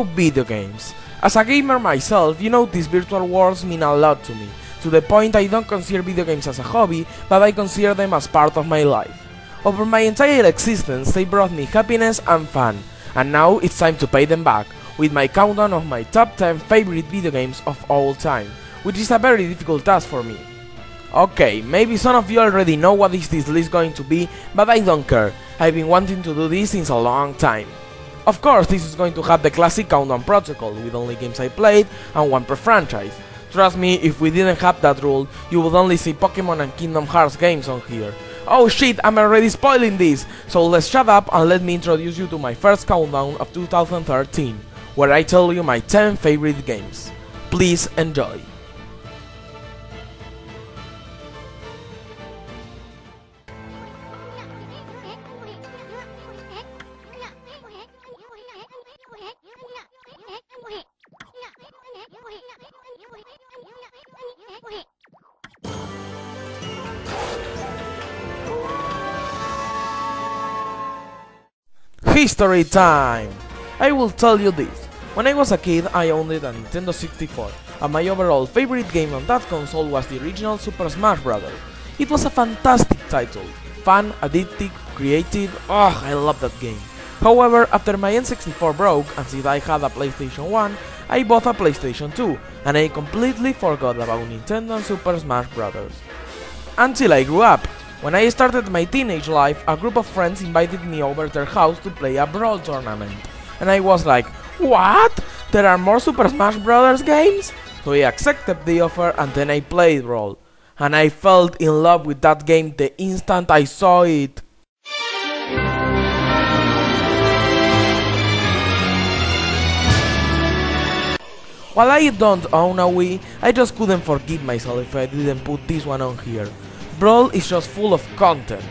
about video games. As a gamer myself, you know these virtual worlds mean a lot to me, to the point I don't consider video games as a hobby, but I consider them as part of my life. Over my entire existence, they brought me happiness and fun, and now it's time to pay them back, with my countdown of my top 10 favorite video games of all time, which is a very difficult task for me. Okay, maybe some of you already know what is this list going to be, but I don't care, I've been wanting to do this since a long time. Of course, this is going to have the classic countdown protocol, with only games I played and one per franchise. Trust me, if we didn't have that rule, you would only see Pokemon and Kingdom Hearts games on here. Oh shit, I'm already spoiling this! So let's shut up and let me introduce you to my first countdown of 2013, where I tell you my 10 favorite games. Please enjoy! History time! I will tell you this. When I was a kid, I owned a Nintendo 64, and my overall favorite game on that console was the original Super Smash Bros. It was a fantastic title. Fun, addictive, creative, I love that game. However, after my N64 broke, and since I had a PlayStation 1, I bought a PlayStation 2, and I completely forgot about Nintendo and Super Smash Bros. Until I grew up. When I started my teenage life, a group of friends invited me over their house to play a Brawl tournament. And I was like, what? There are more Super Smash Bros. Games? So I accepted the offer and then I played Brawl. And I fell in love with that game the instant I saw it. While I don't own a Wii, I just couldn't forgive myself if I didn't put this one on here. Brawl is just full of content,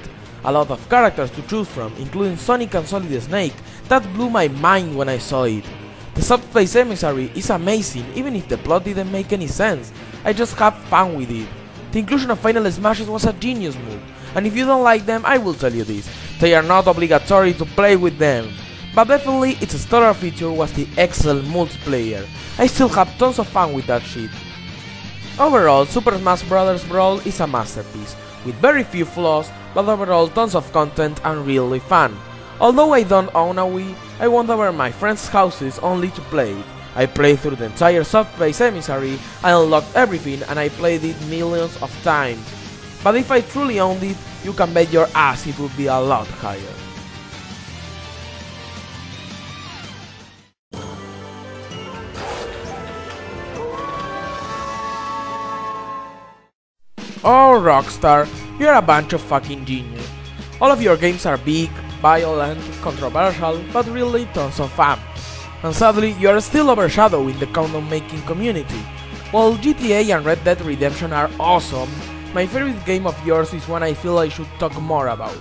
a lot of characters to choose from, including Sonic and Solid Snake, that blew my mind when I saw it. The Subspace Emissary is amazing, even if the plot didn't make any sense, I just have fun with it. The inclusion of Final Smashes was a genius move, and if you don't like them, I will tell you this, they are not obligatory to play with them. But definitely its stellar feature was the excellent multiplayer, I still have tons of fun with that shit. Overall, Super Smash Bros. Brawl is a masterpiece, with very few flaws, but overall tons of content and really fun. Although I don't own a Wii, I went over my friends' houses only to play it. I played through the entire Subspace Emissary, I unlocked everything and I played it millions of times. But if I truly owned it, you can bet your ass it would be a lot higher. Oh Rockstar, you're a bunch of fucking genius. All of your games are big, violent, controversial, but really tons of fun. And sadly, you are still overshadowing the countdown making community. While GTA and Red Dead Redemption are awesome, my favorite game of yours is one I feel I should talk more about.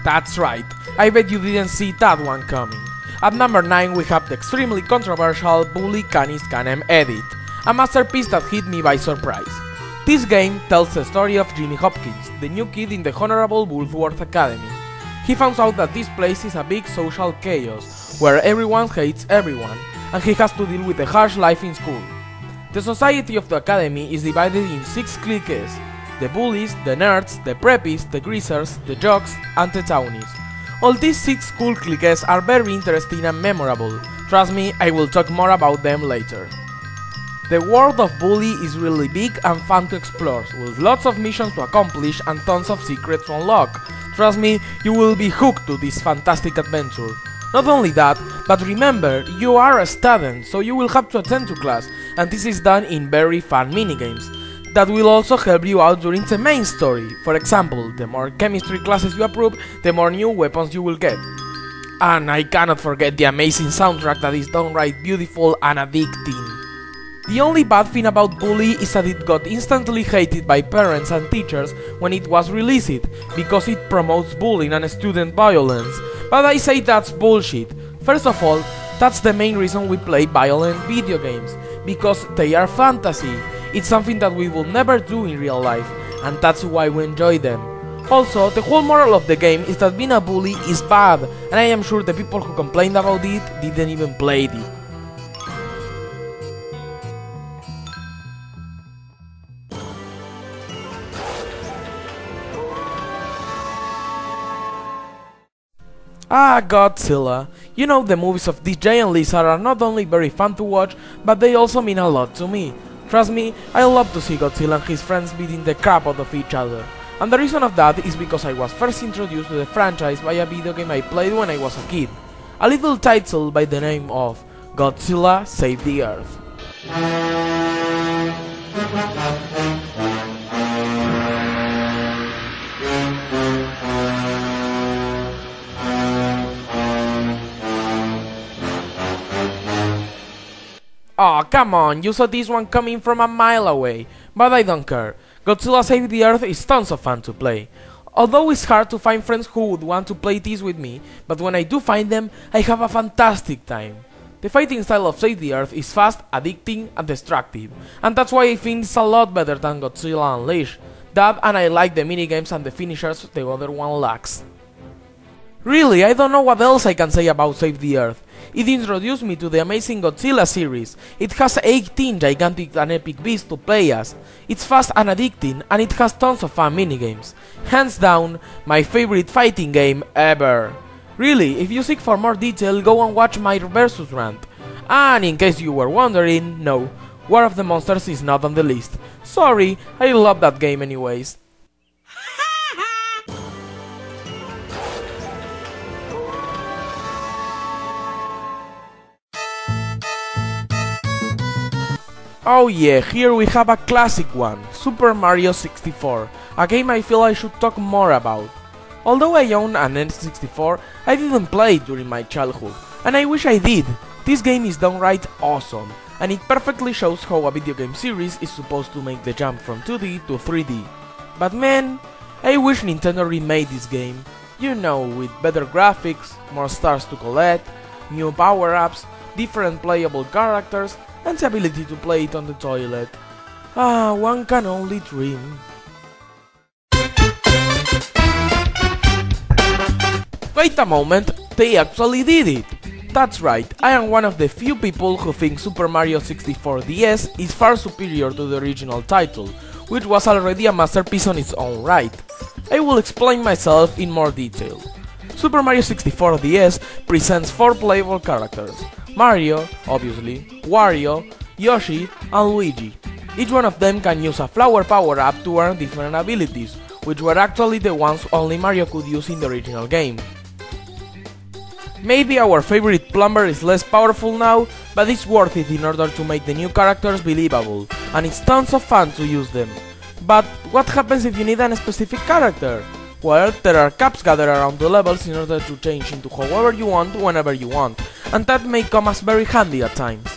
That's right, I bet you didn't see that one coming. At number 9 we have the extremely controversial Bully Canis Canem Edit, a masterpiece that hit me by surprise. This game tells the story of Jimmy Hopkins, the new kid in the Honorable Woolworth Academy. He finds out that this place is a big social chaos, where everyone hates everyone, and he has to deal with the harsh life in school. The society of the academy is divided in 6 cliques: the bullies, the nerds, the preppies, the greasers, the jocks, and the townies. All these 6 cool cliques are very interesting and memorable. Trust me, I will talk more about them later. The world of Bully is really big and fun to explore, with lots of missions to accomplish and tons of secrets to unlock. Trust me, you will be hooked to this fantastic adventure. Not only that, but remember, you are a student, so you will have to attend to class, and this is done in very fun minigames that will also help you out during the main story. For example, the more chemistry classes you approve, the more new weapons you will get. And I cannot forget the amazing soundtrack that is downright beautiful and addicting. The only bad thing about Bully is that it got instantly hated by parents and teachers when it was released, because it promotes bullying and student violence. But I say that's bullshit. First of all, that's the main reason we play violent video games, because they are fantasy. It's something that we will never do in real life, and that's why we enjoy them. Also, the whole moral of the game is that being a bully is bad, and I am sure the people who complained about it didn't even play it. Ah, Godzilla. You know, the movies of this giant lizard are not only very fun to watch, but they also mean a lot to me. Trust me, I love to see Godzilla and his friends beating the crap out of each other. And the reason of that is because I was first introduced to the franchise by a video game I played when I was a kid. A little title by the name of Godzilla Save the Earth. Aw, come on, you saw this one coming from a mile away, but I don't care. Godzilla Save the Earth is tons of fun to play. Although it's hard to find friends who would want to play this with me, but when I do find them, I have a fantastic time. The fighting style of Save the Earth is fast, addicting, and destructive, and that's why I think it's a lot better than Godzilla Unleashed. That, and I like the minigames and the finishers the other one lacks. Really, I don't know what else I can say about Save the Earth. It introduced me to the amazing Godzilla series. It has 18 gigantic and epic beasts to play as. It's fast and addicting, and it has tons of fun minigames. Hands down, my favorite fighting game ever. Really, if you seek for more detail, go and watch my versus rant. And in case you were wondering, no, War of the Monsters is not on the list. Sorry, I love that game anyways. Oh yeah, here we have a classic one, Super Mario 64, a game I feel I should talk more about. Although I own an N64, I didn't play it during my childhood, and I wish I did. This game is downright awesome, and it perfectly shows how a video game series is supposed to make the jump from 2D to 3D. But man, I wish Nintendo remade this game. You know, with better graphics, more stars to collect, new power-ups, different playable characters, and the ability to play it on the toilet. Ah, one can only dream. Wait a moment, they actually did it! That's right, I am one of the few people who think Super Mario 64 DS is far superior to the original title, which was already a masterpiece on its own right. I will explain myself in more detail. Super Mario 64 DS presents 4 playable characters: Mario, obviously, Wario, Yoshi, and Luigi. Each one of them can use a flower power-up to earn different abilities, which were actually the ones only Mario could use in the original game. Maybe our favorite plumber is less powerful now, but it's worth it in order to make the new characters believable, and it's tons of fun to use them. But what happens if you need a specific character? Well, there are caps gathered around the levels in order to change into however you want, whenever you want, and that may come as very handy at times.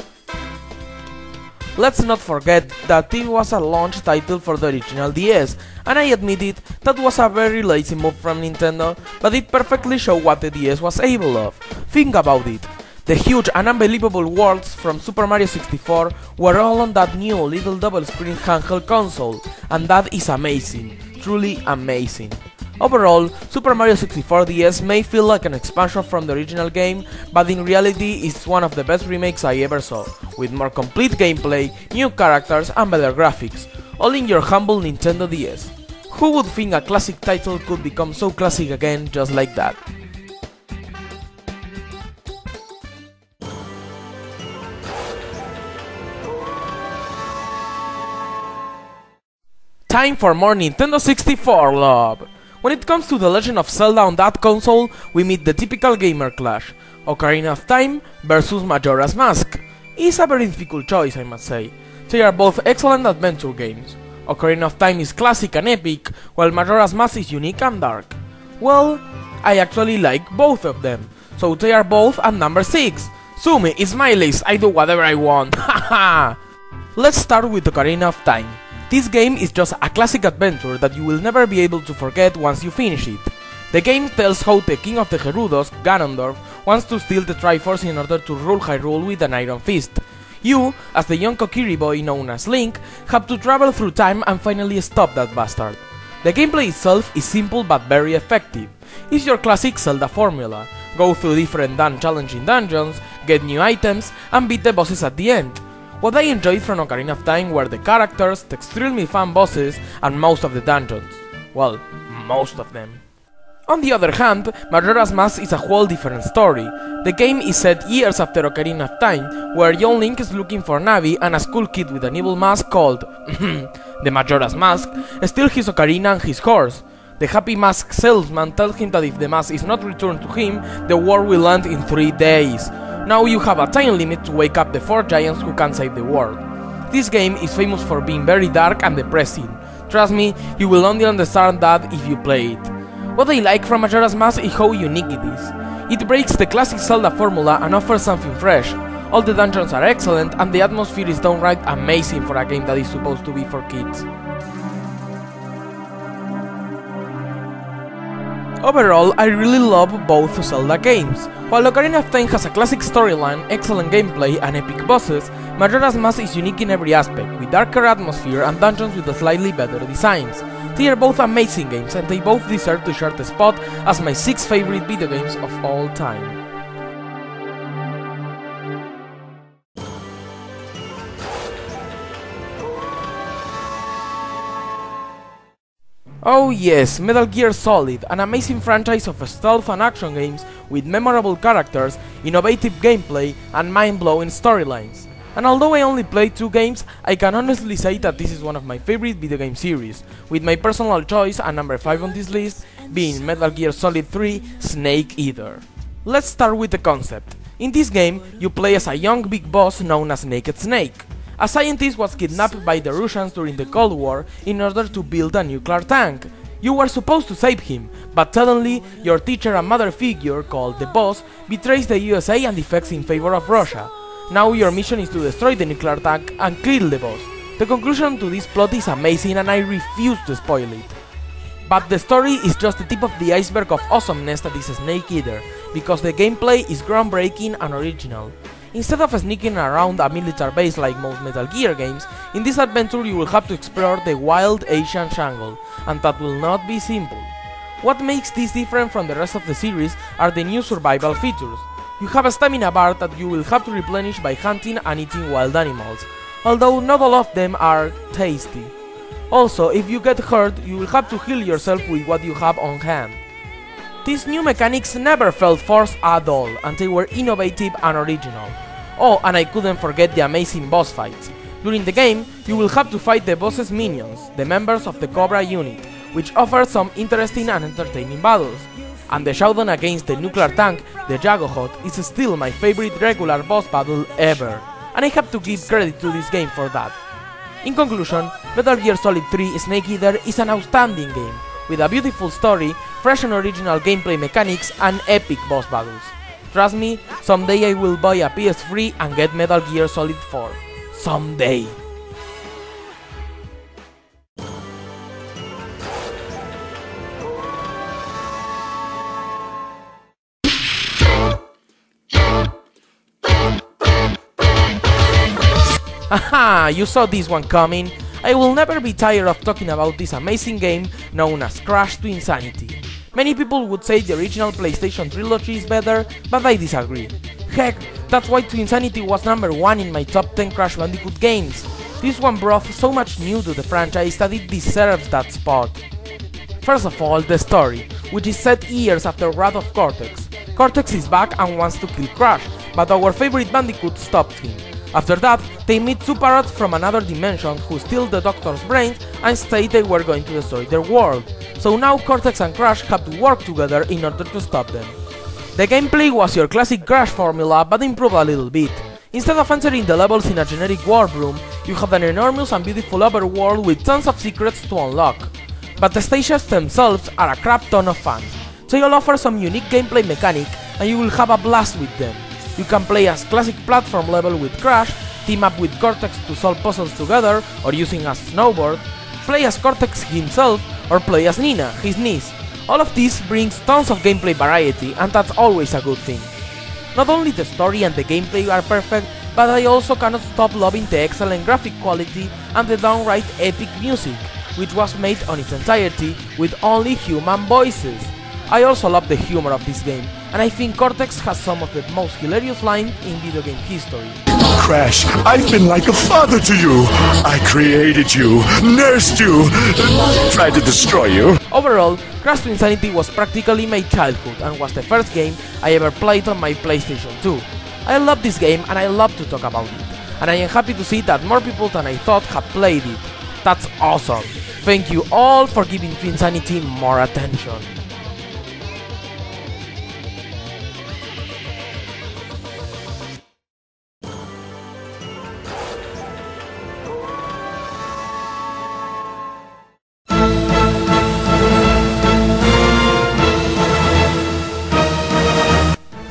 Let's not forget that it was a launch title for the original DS, and I admit it, that was a very lazy move from Nintendo, but it perfectly showed what the DS was able of. Think about it. The huge and unbelievable worlds from Super Mario 64 were all on that new little double-screen handheld console, and that is amazing, truly amazing. Overall, Super Mario 64 DS may feel like an expansion from the original game, but in reality it's one of the best remakes I ever saw, with more complete gameplay, new characters and better graphics, all in your humble Nintendo DS. Who would think a classic title could become so classic again just like that? Time for more Nintendo 64 love! When it comes to The Legend of Zelda on that console, we meet the typical gamer clash: Ocarina of Time versus Majora's Mask. It's a very difficult choice, I must say. They are both excellent adventure games. Ocarina of Time is classic and epic, while Majora's Mask is unique and dark. Well, I actually like both of them, so they are both at number 6. Sue me, it's my list, I do whatever I want, haha! Let's start with Ocarina of Time. This game is just a classic adventure that you will never be able to forget once you finish it. The game tells how the king of the Gerudos, Ganondorf, wants to steal the Triforce in order to rule Hyrule with an iron fist. You, as the young Kokiri boy known as Link, have to travel through time and finally stop that bastard. The gameplay itself is simple but very effective. It's your classic Zelda formula: go through different challenging dungeons, get new items, and beat the bosses at the end. What I enjoyed from Ocarina of Time were the characters, the extremely fun bosses, and most of the dungeons. Well, most of them. On the other hand, Majora's Mask is a whole different story. The game is set years after Ocarina of Time, where young Link is looking for Navi and a school kid with an evil mask called the Majora's Mask steals his ocarina and his horse. The happy mask salesman tells him that if the mask is not returned to him, the world will end in 3 days. Now you have a time limit to wake up the 4 giants who can save the world. This game is famous for being very dark and depressing. Trust me, you will only understand that if you play it. What I like from Majora's Mask is how unique it is. It breaks the classic Zelda formula and offers something fresh. All the dungeons are excellent and the atmosphere is downright amazing for a game that is supposed to be for kids. Overall, I really love both Zelda games. While Ocarina of Time has a classic storyline, excellent gameplay, and epic bosses, Majora's Mask is unique in every aspect, with darker atmosphere and dungeons with slightly better designs. They are both amazing games, and they both deserve to share the spot as my 6 favorite video games of all time. Oh yes, Metal Gear Solid, an amazing franchise of stealth and action games with memorable characters, innovative gameplay, and mind-blowing storylines. And although I only played 2 games, I can honestly say that this is one of my favorite video game series, with my personal choice and number 5 on this list being Metal Gear Solid 3 Snake Eater. Let's start with the concept. In this game, you play as a young big boss known as Naked Snake. A scientist was kidnapped by the Russians during the Cold War in order to build a nuclear tank. You were supposed to save him, but suddenly your teacher and mother figure, called the Boss, betrays the USA and defects in favor of Russia. Now your mission is to destroy the nuclear tank and kill the boss. The conclusion to this plot is amazing and I refuse to spoil it. But the story is just the tip of the iceberg of awesomeness that is Snake Eater, because the gameplay is groundbreaking and original. Instead of sneaking around a military base like most Metal Gear games, in this adventure you will have to explore the wild Asian jungle, and that will not be simple. What makes this different from the rest of the series are the new survival features. You have a stamina bar that you will have to replenish by hunting and eating wild animals, although not all of them are tasty. Also, if you get hurt, you will have to heal yourself with what you have on hand. These new mechanics never felt forced at all, and they were innovative and original. Oh, and I couldn't forget the amazing boss fights. During the game, you will have to fight the boss's minions, the members of the Cobra unit, which offers some interesting and entertaining battles. And the showdown against the nuclear tank, the Jagohot, is still my favorite regular boss battle ever, and I have to give credit to this game for that. In conclusion, Metal Gear Solid 3 Snake Eater is an outstanding game, with a beautiful story, fresh and original gameplay mechanics, and epic boss battles. Trust me, someday I will buy a PS3 and get Metal Gear Solid 4. Someday. Haha, you saw this one coming. I will never be tired of talking about this amazing game known as Crash Twinsanity. Many people would say the original PlayStation trilogy is better, but I disagree. Heck, that's why Twinsanity was number 1 in my top 10 Crash Bandicoot games. This one brought so much new to the franchise that it deserves that spot. First of all, the story, which is set years after Wrath of Cortex. Cortex is back and wants to kill Crash, but our favorite Bandicoot stops him. After that, they meet 2 parrots from another dimension who steal the Doctor's brains and say they were going to destroy their world. So now Cortex and Crash have to work together in order to stop them. The gameplay was your classic Crash formula, but improved a little bit. Instead of answering the levels in a generic warp room, you have an enormous and beautiful overworld with tons of secrets to unlock. But the stages themselves are a crap ton of fun. They all offer some unique gameplay mechanic and you will have a blast with them. You can play as classic platform level with Crash, team up with Cortex to solve puzzles together or using a snowboard, play as Cortex himself or play as Nina, his niece. All of this brings tons of gameplay variety and that's always a good thing. Not only the story and the gameplay are perfect, but but I also cannot stop loving the excellent graphic quality and the downright epic music, which was made on its entirety with only human voices. I also love the humor of this game, and I think Cortex has some of the most hilarious lines in video game history. Crash, I've been like a father to you. I created you, nursed you, tried to destroy you. Overall, Crash Twinsanity was practically my childhood and was the first game I ever played on my PlayStation 2. I love this game and I love to talk about it, and I am happy to see that more people than I thought have played it. That's awesome. Thank you all for giving Twinsanity more attention.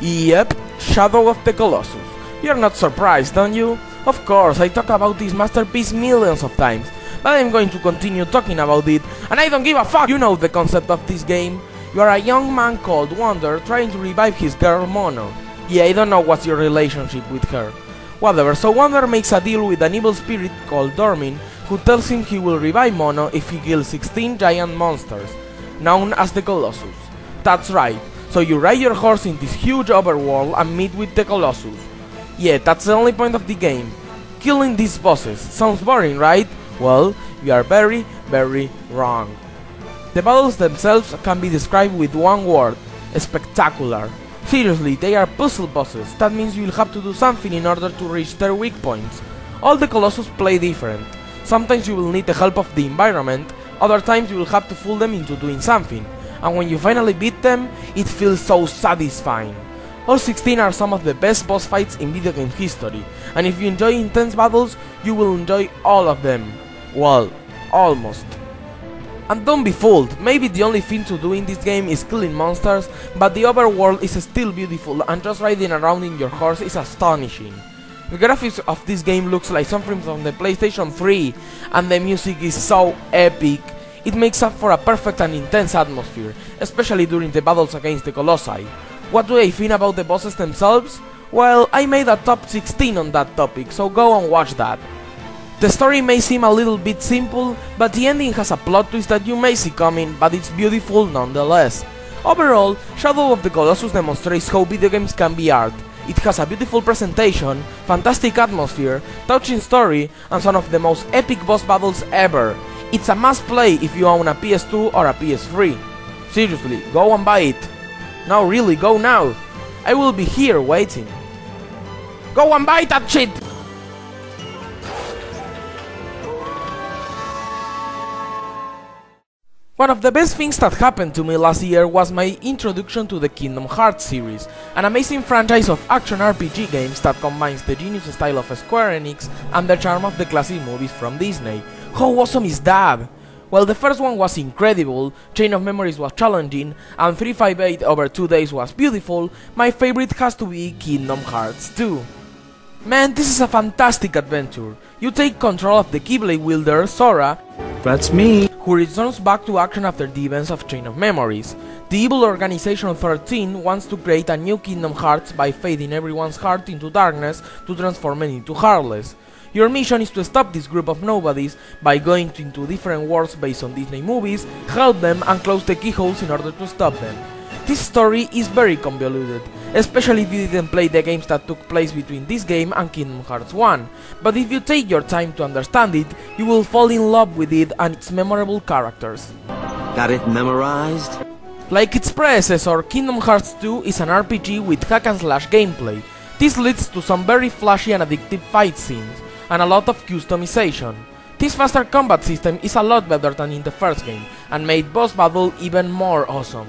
Yep, Shadow of the Colossus. You're not surprised, don't you? Of course, I talk about this masterpiece millions of times, but I'm going to continue talking about it, and I don't give a fuck! You know the concept of this game. You are a young man called Wonder trying to revive his girl Mono. Yeah, I don't know what's your relationship with her. Whatever, so Wonder makes a deal with an evil spirit called Dormin, who tells him he will revive Mono if he kills 16 giant monsters, known as the Colossus. That's right. So you ride your horse in this huge overworld and meet with the Colossus. Yeah, that's the only point of the game. Killing these bosses. Sounds boring, right? Well, you are very, very wrong. The battles themselves can be described with one word: spectacular. Seriously, they are puzzle bosses. That means you will have to do something in order to reach their weak points. All the Colossus play different. Sometimes you will need the help of the environment, other times you will have to fool them into doing something. And when you finally beat them, it feels so satisfying. All 16 are some of the best boss fights in video game history, and if you enjoy intense battles, you will enjoy all of them. Well, almost. And don't be fooled, maybe the only thing to do in this game is killing monsters, but the overworld is still beautiful and just riding around in your horse is astonishing. The graphics of this game looks like something from the PlayStation 3, and the music is so epic. It makes up for a perfect and intense atmosphere, especially during the battles against the Colossi. What do I think about the bosses themselves? Well, I made a top 16 on that topic, so go and watch that. The story may seem a little bit simple, but the ending has a plot twist that you may see coming, but it's beautiful nonetheless. Overall, Shadow of the Colossus demonstrates how video games can be art. It has a beautiful presentation, fantastic atmosphere, touching story, and some of the most epic boss battles ever. It's a must play if you own a PS2 or a PS3. Seriously, go and buy it. No, really, go now. I will be here waiting. Go and buy that shit! One of the best things that happened to me last year was my introduction to the Kingdom Hearts series, an amazing franchise of action RPG games that combines the genius style of Square Enix and the charm of the classic movies from Disney. How awesome is that? Well, the first one was incredible, Chain of Memories was challenging, and 358 over 2 days was beautiful. My favorite has to be Kingdom Hearts 2. Man, this is a fantastic adventure. You take control of the Keyblade wielder, Sora, That's me, who returns back to action after the events of Chain of Memories. The evil Organization 13 wants to create a new Kingdom Hearts by fading everyone's heart into darkness to transform it into Heartless. Your mission is to stop this group of nobodies by going into different worlds based on Disney movies, help them and close the keyholes in order to stop them. This story is very convoluted, especially if you didn't play the games that took place between this game and Kingdom Hearts 1, but if you take your time to understand it, you will fall in love with it and its memorable characters. got it memorized? Like its predecessor, Kingdom Hearts 2 is an RPG with hack and slash gameplay. This leads to some very flashy and addictive fight scenes, and a lot of customization. This faster combat system is a lot better than in the first game, and made boss battle even more awesome.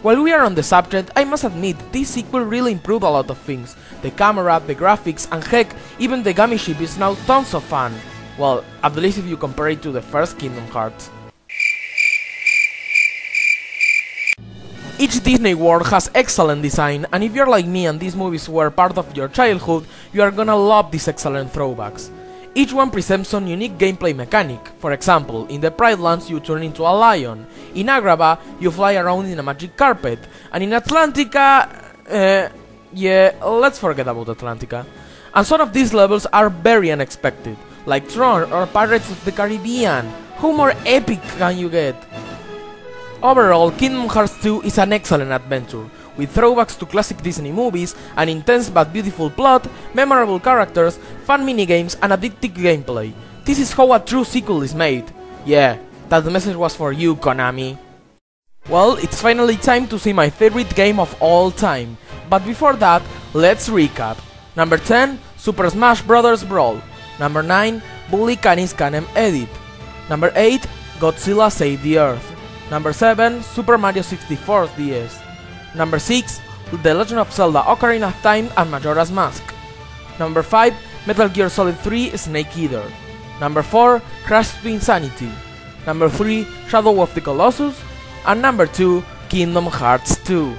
While we are on the subject, I must admit, this sequel really improved a lot of things. The camera, the graphics, and heck, even the Gummy ship is now tons of fun. Well, at least if you compare it to the first Kingdom Hearts. Each Disney world has excellent design, and if you're like me and these movies were part of your childhood, you are gonna love these excellent throwbacks. Each one presents some unique gameplay mechanic. For example, in the Pride Lands you turn into a lion, in Agrabah you fly around in a magic carpet, and in Atlantica... yeah, let's forget about Atlantica. And some of these levels are very unexpected, like Tron or Pirates of the Caribbean. How more epic can you get? Overall, Kingdom Hearts 2 is an excellent adventure, with throwbacks to classic Disney movies, an intense but beautiful plot, memorable characters, fun minigames, and addictive gameplay. This is how a true sequel is made. Yeah, that message was for you, Konami. Well, it's finally time to see my favorite game of all time, but before that, let's recap. Number 10, Super Smash Bros. Brawl. Number 9, Bully Canis Canem Edit. Number 8, Godzilla Save the Earth. Number 7, Super Mario 64 DS. Number 6, The Legend of Zelda Ocarina of Time and Majora's Mask. Number 5, Metal Gear Solid 3 Snake Eater. Number 4, Crash Twinsanity. Number 3, Shadow of the Colossus. And number 2, Kingdom Hearts 2.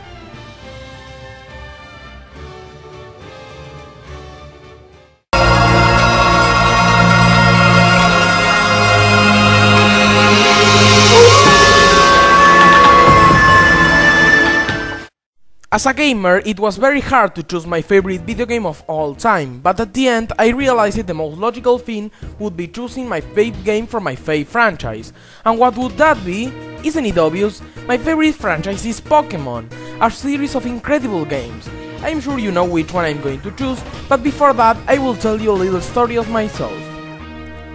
As a gamer, it was very hard to choose my favorite video game of all time, but at the end I realized the most logical thing would be choosing my fave game from my fave franchise. And what would that be? Isn't it obvious? My favorite franchise is Pokémon, a series of incredible games. I'm sure you know which one I'm going to choose, but before that I will tell you a little story of myself.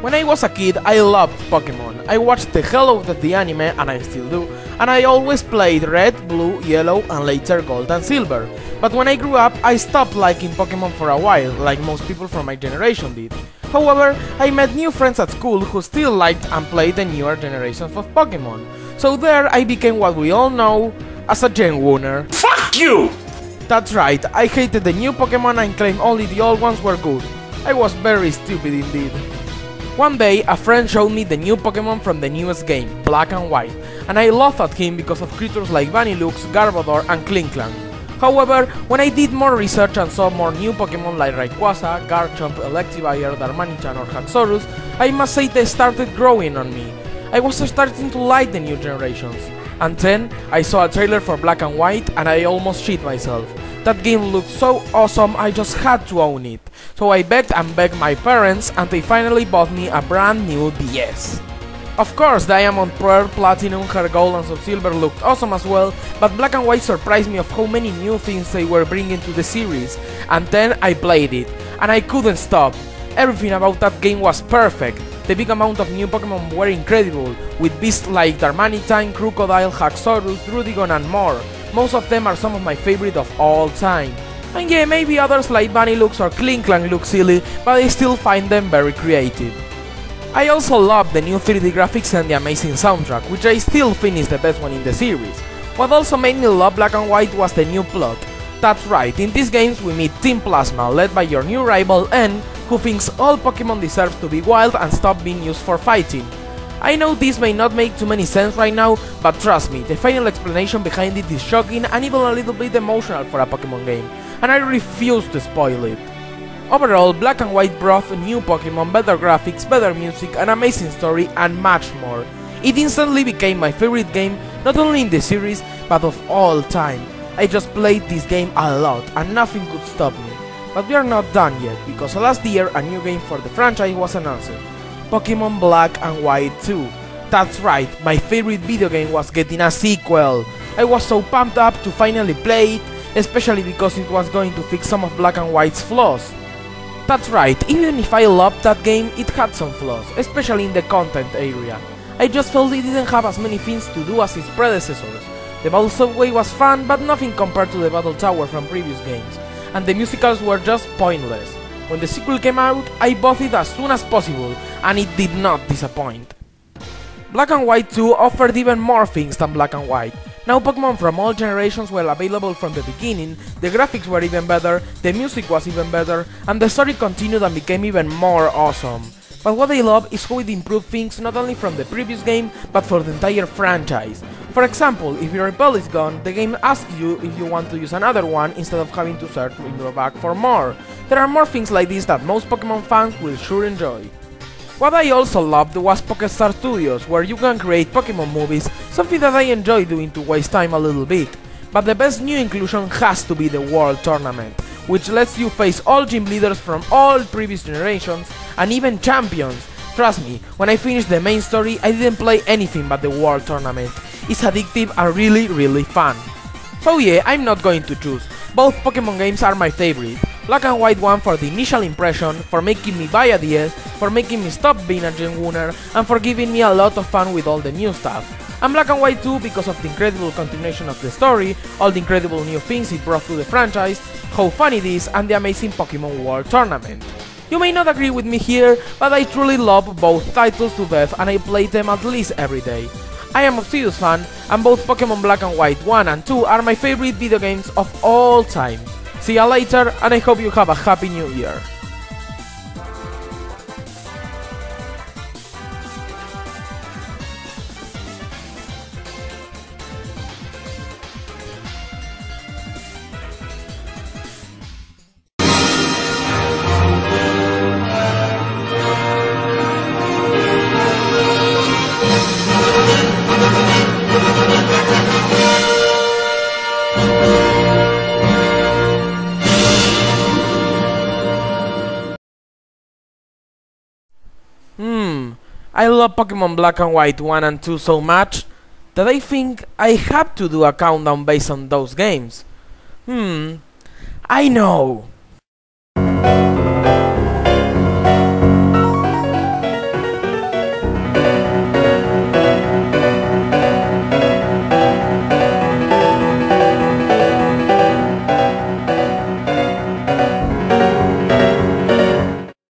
When I was a kid, I loved Pokémon. I watched the hell out of the anime, and I still do, and I always played Red, Blue, Yellow, and later Gold and Silver. But when I grew up, I stopped liking Pokémon for a while, like most people from my generation did. However, I met new friends at school who still liked and played the newer generations of Pokémon. So there I became what we all know as a Gen Wooner. Fuck you! That's right, I hated the new Pokémon and claimed only the old ones were good. I was very stupid indeed. One day, a friend showed me the new Pokémon from the newest game, Black and White, and I laughed at him because of creatures like Vanillux, Garbodor, and Klinklang. However, when I did more research and saw more new Pokémon like Rayquaza, Garchomp, Electivire, Darmanitan, or Haxorus, I must say they started growing on me. I was starting to like the new generations. And then, I saw a trailer for Black and White and I almost shit myself. That game looked so awesome, I just had to own it. So I begged and begged my parents and they finally bought me a brand new DS. Of course, Diamond, Pearl, Platinum, Heart Gold and Soul Silver looked awesome as well, but Black and White surprised me of how many new things they were bringing to the series. And then I played it, and I couldn't stop. Everything about that game was perfect. The big amount of new Pokémon were incredible, with beasts like Darmanitan, Crocodile, Haxorus, Drudigon and more. Most of them are some of my favorite of all time. And yeah, maybe others like Vanillux or Klinklang look silly, but I still find them very creative. I also love the new 3D graphics and the amazing soundtrack, which I still think is the best one in the series. What also made me love Black and White was the new plot. That's right, in these games we meet Team Plasma, led by your new rival N, who thinks all Pokémon deserve to be wild and stop being used for fighting. I know this may not make too many sense right now, but trust me, the final explanation behind it is shocking and even a little bit emotional for a Pokémon game, and I refuse to spoil it. Overall, Black and White brought new Pokémon, better graphics, better music, an amazing story, and much more. It instantly became my favorite game, not only in the series, but of all time. I just played this game a lot, and nothing could stop me. But we are not done yet, because last year a new game for the franchise was announced. Pokémon Black and White 2. That's right, my favorite video game was getting a sequel. I was so pumped up to finally play it, especially because it was going to fix some of Black and White's flaws. That's right, even if I loved that game, it had some flaws, especially in the content area. I just felt it didn't have as many things to do as its predecessors. The battle subway was fun, but nothing compared to the battle tower from previous games, and the musicals were just pointless. When the sequel came out, I bought it as soon as possible, and it did not disappoint. Black and White 2 offered even more things than Black and White. Now Pokémon from all generations were available from the beginning, the graphics were even better, the music was even better, and the story continued and became even more awesome. But what I love is how it improved things not only from the previous game, but for the entire franchise. For example, if your repel is gone, the game asks you if you want to use another one instead of having to search in your bag for more. There are more things like this that most Pokémon fans will sure enjoy. What I also loved was PokéStar Studios, where you can create Pokémon movies, something that I enjoy doing to waste time a little bit. But the best new inclusion has to be the World Tournament, which lets you face all gym leaders from all previous generations and even champions. Trust me, when I finished the main story, I didn't play anything but the World Tournament. It's addictive and really fun. So yeah, I'm not going to choose. Both Pokemon games are my favorite. Black and White 1 for the initial impression, for making me buy a DS, for making me stop being a Gen Wooner, and for giving me a lot of fun with all the new stuff. And Black and White 2 because of the incredible continuation of the story, all the incredible new things it brought to the franchise, how fun it is, and the amazing Pokemon World Tournament. You may not agree with me here, but I truly love both titles to death and I play them at least every day. I am a serious fan, and both Pokemon Black and White 1 and 2 are my favorite video games of all time. See ya later, and I hope you have a happy new year. I love Pokemon Black and White 1 and 2 so much that I think I have to do a countdown based on those games. I know!